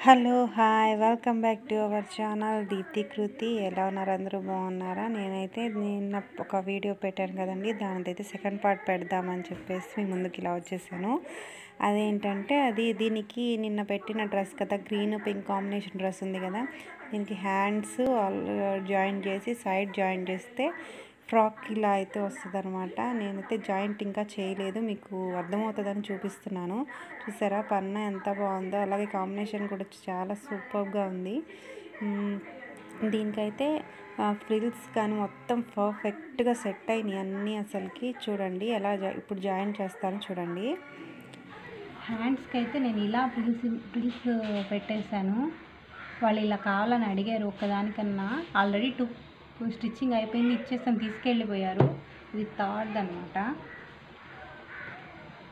Hello hi welcome back to our channel Deepti Kriti. ఎలా ఉన్నారు? అందరూ బాగున్నారా? నేనైతే నిన్న ఒక వీడియో పెట్టాను కదండి, దానిదైతే సెకండ్ పార్ట్ పెడదామని చెప్పేసి మీ ముందుకు ఇలా వచ్చేసాను. అదేంటంటే దీనికి నిన్న పెట్టిన డ్రెస్ కదా, గ్రీన్ పింక్ కాంబినేషన్ డ్రెస్ ఉంది కదా, దీనికి హ్యాండ్స్ జాయిన్ చేసి సైడ్ జాయిన్ చేస్తే ఫ్రాక్ ఇలా అయితే వస్తుంది అనమాట. నేనైతే జాయింట్ ఇంకా చేయలేదు, మీకు అర్థమవుతుందని చూపిస్తున్నాను. చూసారా పన్న ఎంత బాగుందో, అలాగే కాంబినేషన్ కూడా చాలా సూపర్గా ఉంది. దీనికైతే ఫ్రిల్స్ కానీ మొత్తం పర్ఫెక్ట్గా సెట్ అయినాయి అన్నీ. అసలుకి చూడండి ఎలా ఇప్పుడు జాయిన్ చేస్తాను చూడండి. హ్యాండ్స్కి అయితే నేను ఇలా ఫ్రిల్స్ పెట్టేశాను. వాళ్ళు ఇలా కావాలని అడిగారు ఒక్కదానికన్నా. ఆల్రెడీ టూ స్టిచ్చింగ్ అయిపోయింది, ఇచ్చేస్తాను, తీసుకెళ్ళిపోయారు. ఇది థర్డ్ అనమాట.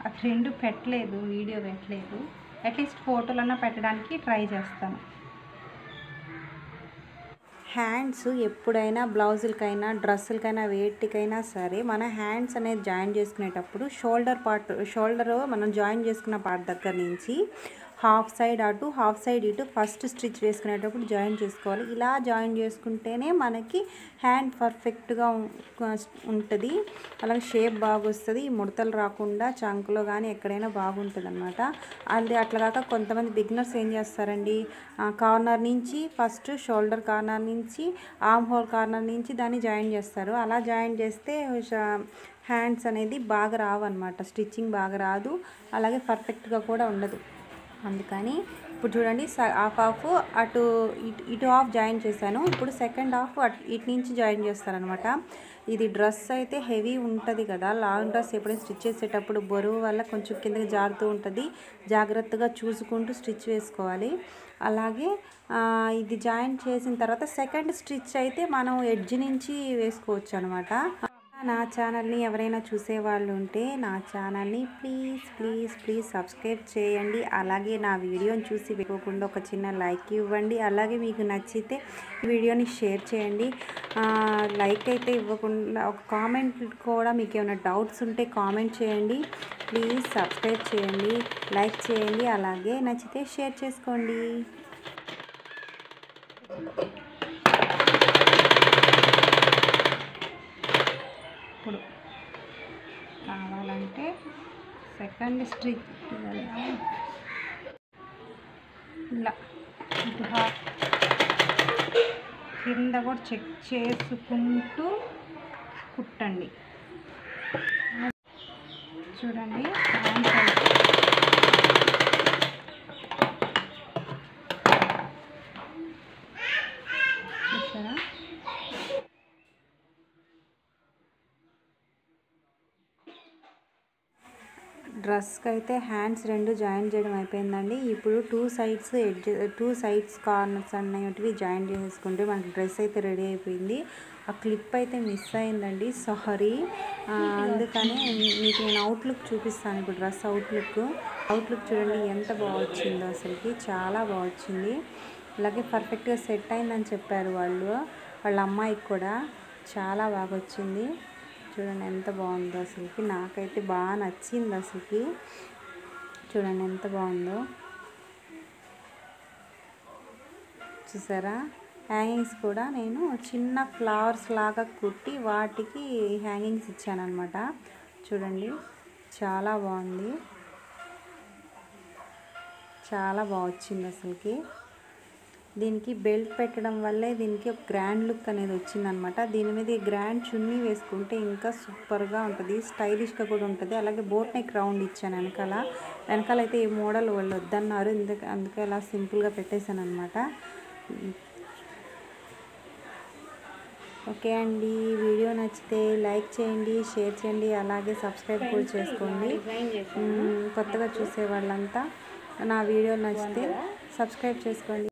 ఆ రెండు పెట్టలేదు, వీడియో పెట్టలేదు. అట్లీస్ట్ ఫోటోలన్నా పెట్టడానికి ట్రై చేస్తాను. హ్యాండ్స్ ఎప్పుడైనా బ్లౌజులకైనా డ్రెస్సులకైనా వేటికైనా సరే మన హ్యాండ్స్ అనేది జాయిన్ చేసుకునేటప్పుడు షోల్డర్ మనం జాయిన్ చేసుకున్న పార్ట్ దగ్గర నుంచి హాఫ్ సైడ్ అటు హాఫ్ సైడ్ ఇటు ఫస్ట్ స్టిచ్ వేసుకునేటప్పుడు జాయిన్ చేసుకోవాలి. ఇలా జాయిన్ చేసుకుంటేనే మనకి హ్యాండ్ పర్ఫెక్ట్గా ఉంటుంది, అలాగే షేప్ బాగా వస్తుంది, ముడతలు రాకుండా చంకులో కానీ ఎక్కడైనా బాగుంటుంది అనమాట. అది అట్లా కాక కొంతమంది బిగినర్స్ ఏం చేస్తారండి, కార్నర్ నుంచి ఫస్ట్ షోల్డర్ కార్నర్ నుంచి ఆర్మ్ హోల్ కార్నర్ నుంచి దాన్ని జాయిన్ చేస్తారు. అలా జాయిన్ చేస్తే హ్యాండ్స్ అనేది బాగా రావు అనమాట, స్టిచ్చింగ్ బాగా రాదు, అలాగే పర్ఫెక్ట్గా కూడా ఉండదు. అందుకని ఇప్పుడు చూడండి, హాఫ్ అటు ఇటు హాఫ్ జాయిన్ చేశాను. ఇప్పుడు సెకండ్ హాఫ్ ఇటు నుంచి జాయిన్ చేస్తారనమాట. ఇది డ్రెస్ అయితే హెవీ ఉంటుంది కదా, లాంగ్ డ్రెస్ ఎప్పుడైనా స్టిచ్ చేసేటప్పుడు బరువు వల్ల కొంచెం కిందకి జారుతూ ఉంటుంది, జాగ్రత్తగా చూసుకుంటూ స్టిచ్ వేసుకోవాలి. అలాగే ఇది జాయిన్ చేసిన తర్వాత సెకండ్ స్టిచ్ అయితే మనం ఎడ్జ్ నుంచి వేసుకోవచ్చు అనమాట. నా ఛానల్ని ఎవరైనా చూసేవాళ్ళు ఉంటే నా ఛానల్ని ప్లీజ్ సబ్స్క్రైబ్ చేయండి. అలాగే నా వీడియోని చూసి వెళ్ళకుండా ఒక చిన్న లైక్ ఇవ్వండి. అలాగే మీకు నచ్చితే వీడియోని షేర్ చేయండి. లైక్ అయితే ఇవ్వకుండా ఒక కామెంట్ కూడా, మీకు ఏమైనా డౌట్స్ ఉంటే కామెంట్ చేయండి. ప్లీజ్ సబ్స్క్రైబ్ చేయండి, లైక్ చేయండి, అలాగే నచ్చితే షేర్ చేసుకోండి. ఇప్పుడు కావాలంటే సెకండ్ స్టిచ్ ఇలా ఇటు కింద కూడా చెక్ చేసుకుంటూ కుట్టండి. చూడండి చూసారా, డ్రెస్కి అయితే హ్యాండ్స్ రెండు జాయిన్ చేయడం అయిపోయిందండి. ఇప్పుడు టూ సైడ్స్ కార్నర్స్ అనేటివి జాయిన్ చేసుకుంటే మనకి డ్రెస్ అయితే రెడీ అయిపోయింది. ఆ క్లిప్ అయితే మిస్ అయిందండి, సారీ. అందుకని మీకు నేను అవుట్లుక్ చూపిస్తాను. ఇప్పుడు డ్రెస్ అవుట్లుక్ చూడండి ఎంత బాగా వచ్చిందో, అసలుకి చాలా బాగా వచ్చింది. అలాగే పర్ఫెక్ట్గా సెట్ అయిందని చెప్పారు వాళ్ళ అమ్మాయికి కూడా, చాలా బాగా వచ్చింది. చూడండి ఎంత బాగుందో, అసలుకి నాకైతే బాగా నచ్చింది. అసలుకి చూడండి ఎంత బాగుందో, చూసారా. హ్యాంగింగ్స్ కూడా నేను చిన్న ఫ్లవర్స్ లాగా కుట్టి వాటికి హ్యాంగింగ్స్ ఇచ్చాను అనమాట. చూడండి చాలా బాగుంది, చాలా బాగా వచ్చింది అసలుకి. దీనికి బెల్ట్ పెట్టడం వల్లే దీనికి ఒక గ్రాండ్ లుక్ అనేది వచ్చిందనమాట. దీని మీద గ్రాండ్ చున్నీ వేసుకుంటే ఇంకా సూపర్గా ఉంటుంది, స్టైలిష్గా కూడా ఉంటుంది. అలాగే బోట్ నెక్ రౌండ్ ఇచ్చాను వెనకాల అయితే ఈ మోడల్ వాళ్ళు వద్దన్నారు, అందుకే అలా సింపుల్గా పెట్టేశాను అనమాట. ఓకే అండి, వీడియో నచ్చితే లైక్ చేయండి, షేర్ చేయండి, అలాగే సబ్స్క్రైబ్ కూడా చేసుకోండి. కొత్తగా చూసే వాళ్ళంతా నా వీడియో నచ్చితే సబ్స్క్రైబ్ చేసుకోండి.